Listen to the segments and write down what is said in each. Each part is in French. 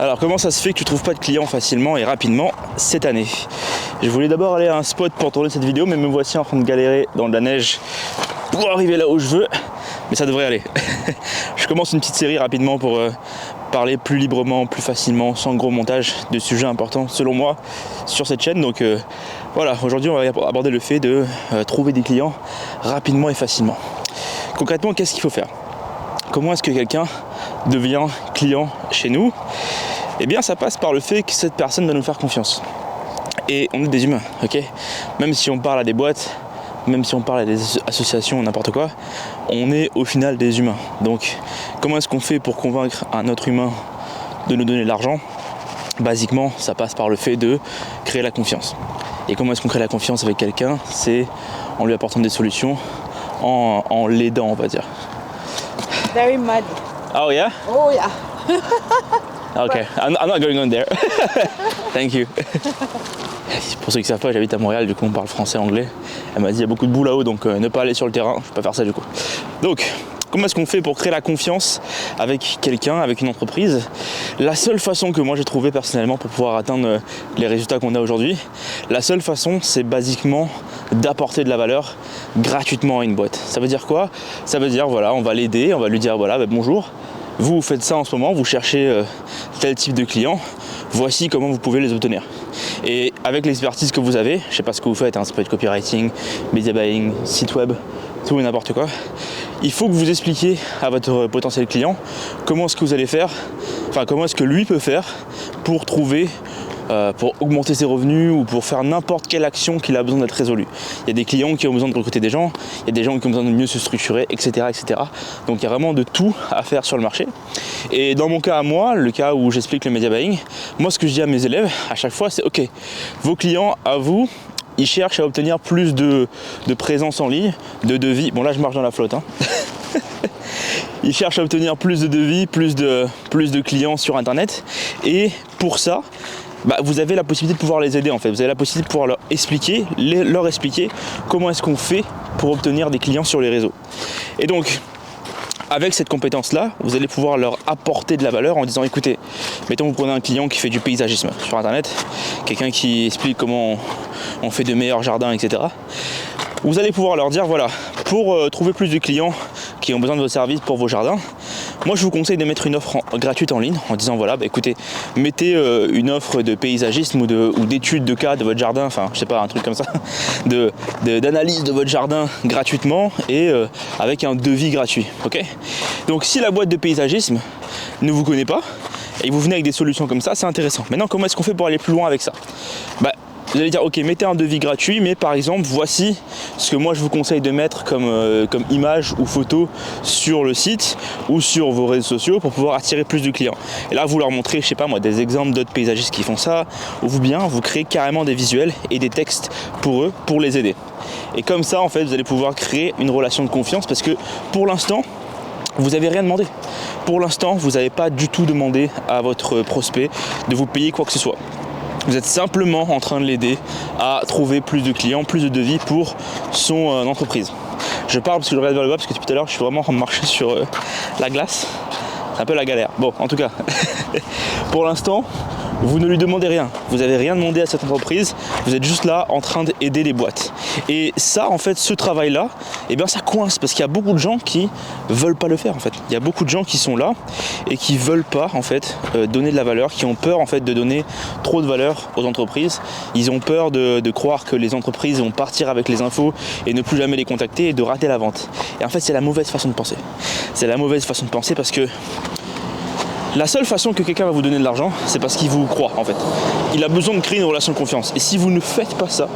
Alors comment ça se fait que tu trouves pas de clients facilement et rapidement cette année? Je voulais d'abord aller à un spot pour tourner cette vidéo, mais me voici en train de galérer dans de la neige pour arriver là où je veux, mais ça devrait aller. Je commence une petite série rapidement pour parler plus librement, plus facilement, sans gros montage de sujets importants selon moi sur cette chaîne. Donc voilà, aujourd'hui on va aborder le fait de trouver des clients rapidement et facilement. Concrètement, qu'est-ce qu'il faut faire? Comment est-ce que quelqu'un devient client chez nous? Eh bien ça passe par le fait que cette personne doit nous faire confiance. Et on est des humains, ok? Même si on parle à des boîtes, même si on parle à des associations, n'importe quoi, on est au final des humains. Donc comment est-ce qu'on fait pour convaincre un autre humain de nous donner de l'argent? Basiquement, ça passe par le fait de créer la confiance. Et comment est-ce qu'on crée la confiance avec quelqu'un? C'est en lui apportant des solutions, en l'aidant, on va dire. Very muddy. Oh yeah? Oh yeah. Okay, I'm not going on there. Thank you. Pour ceux qui ne savent pas, j'habite à Montréal, du coup on parle français, anglais. Elle m'a dit il y a beaucoup de boue là-haut, donc ne pas aller sur le terrain, je ne vais pas faire ça du coup. Donc, comment est-ce qu'on fait pour créer la confiance avec quelqu'un, avec une entreprise? La seule façon que moi j'ai trouvé personnellement pour pouvoir atteindre les résultats qu'on a aujourd'hui, la seule façon c'est basiquement d'apporter de la valeur gratuitement à une boîte. Ça veut dire quoi? Ça veut dire voilà, on va l'aider, on va lui dire voilà, bonjour, vous faites ça en ce moment, vous cherchez tel type de client, voici comment vous pouvez les obtenir. Et avec l'expertise que vous avez, je sais pas ce que vous faites, hein, ça peut être copywriting, media buying, site web, tout et n'importe quoi, il faut que vous expliquiez à votre potentiel client comment est-ce que vous allez faire, enfin comment est-ce que lui peut faire pour trouver, pour augmenter ses revenus ou pour faire n'importe quelle action qu'il a besoin d'être résolue. Il y a des clients qui ont besoin de recruter des gens, il y a des gens qui ont besoin de mieux se structurer, etc., etc. Donc il y a vraiment de tout à faire sur le marché. Et dans mon cas à moi, le cas où j'explique le media buying, moi ce que je dis à mes élèves à chaque fois c'est ok, vos clients à vous, ils cherchent à obtenir plus de présence en ligne, de devis. Bon là je marche dans la flotte, hein. Ils cherchent à obtenir plus de devis, plus de clients sur internet. Et pour ça, vous avez la possibilité de pouvoir les aider en fait. Vous avez la possibilité de pouvoir leur expliquer comment est-ce qu'on fait pour obtenir des clients sur les réseaux. Et donc, avec cette compétence-là, vous allez pouvoir leur apporter de la valeur en disant écoutez, mettons vous prenez un client qui fait du paysagisme sur internet, quelqu'un qui explique comment on fait de meilleurs jardins, etc. Vous allez pouvoir leur dire voilà, pour trouver plus de clients qui ont besoin de vos services pour vos jardins, moi je vous conseille de mettre une offre gratuite en ligne en disant voilà, écoutez, mettez une offre de paysagisme ou d'études de cas de votre jardin, enfin je sais pas, un truc comme ça, d'analyse de votre jardin gratuitement et avec un devis gratuit, ok? Donc si la boîte de paysagisme ne vous connaît pas et vous venez avec des solutions comme ça, c'est intéressant. Maintenant comment est-ce qu'on fait pour aller plus loin avec ça? Vous allez dire ok, mettez un devis gratuit, mais par exemple voici ce que moi je vous conseille de mettre comme image ou photo sur le site ou sur vos réseaux sociaux pour pouvoir attirer plus de clients. Et là vous leur montrez, je sais pas moi, des exemples d'autres paysagistes qui font ça, ou vous créez carrément des visuels et des textes pour eux, pour les aider. Et comme ça en fait vous allez pouvoir créer une relation de confiance parce que pour l'instant vous n'avez rien demandé. Pour l'instant vous n'avez pas du tout demandé à votre prospect de vous payer quoi que ce soit. Vous êtes simplement en train de l'aider à trouver plus de clients, plus de devis pour son entreprise. Je parle parce que je regarde vers le bas parce que depuis tout à l'heure je suis vraiment en train de marcher sur la glace. C'est un peu la galère. Bon, en tout cas, pour l'instant, vous ne lui demandez rien. Vous n'avez rien demandé à cette entreprise. Vous êtes juste là en train d'aider les boîtes. Et ça, en fait, ce travail-là, eh bien, ça coince parce qu'il y a beaucoup de gens qui veulent pas le faire, en fait. Il y a beaucoup de gens qui sont là et qui veulent pas, en fait, donner de la valeur, qui ont peur, en fait, de donner trop de valeur aux entreprises. Ils ont peur de croire que les entreprises vont partir avec les infos et ne plus jamais les contacter et de rater la vente. Et en fait, c'est la mauvaise façon de penser. C'est la mauvaise façon de penser parce que la seule façon que quelqu'un va vous donner de l'argent, c'est parce qu'il vous croit en fait. Il a besoin de créer une relation de confiance. Et si vous ne faites pas ça,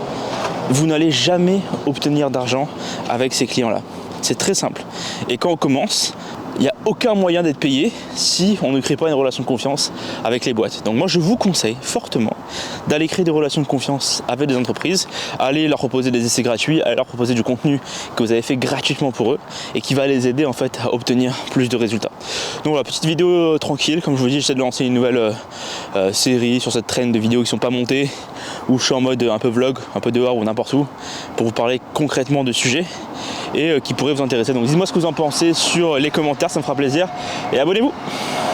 vous n'allez jamais obtenir d'argent avec ces clients-là. C'est très simple. Et quand on commence, il n'y a aucun moyen d'être payé si on ne crée pas une relation de confiance avec les boîtes. Donc moi je vous conseille fortement d'aller créer des relations de confiance avec des entreprises, aller leur proposer des essais gratuits, aller leur proposer du contenu que vous avez fait gratuitement pour eux et qui va les aider en fait à obtenir plus de résultats. Donc voilà, petite vidéo tranquille, comme je vous dis, j'essaie de lancer une nouvelle série sur cette traîne de vidéos qui ne sont pas montées, où je suis en mode un peu vlog, un peu dehors ou n'importe où, pour vous parler concrètement de sujets et qui pourraient vous intéresser. Donc dites-moi ce que vous en pensez sur les commentaires, ça me fera plaisir et abonnez-vous.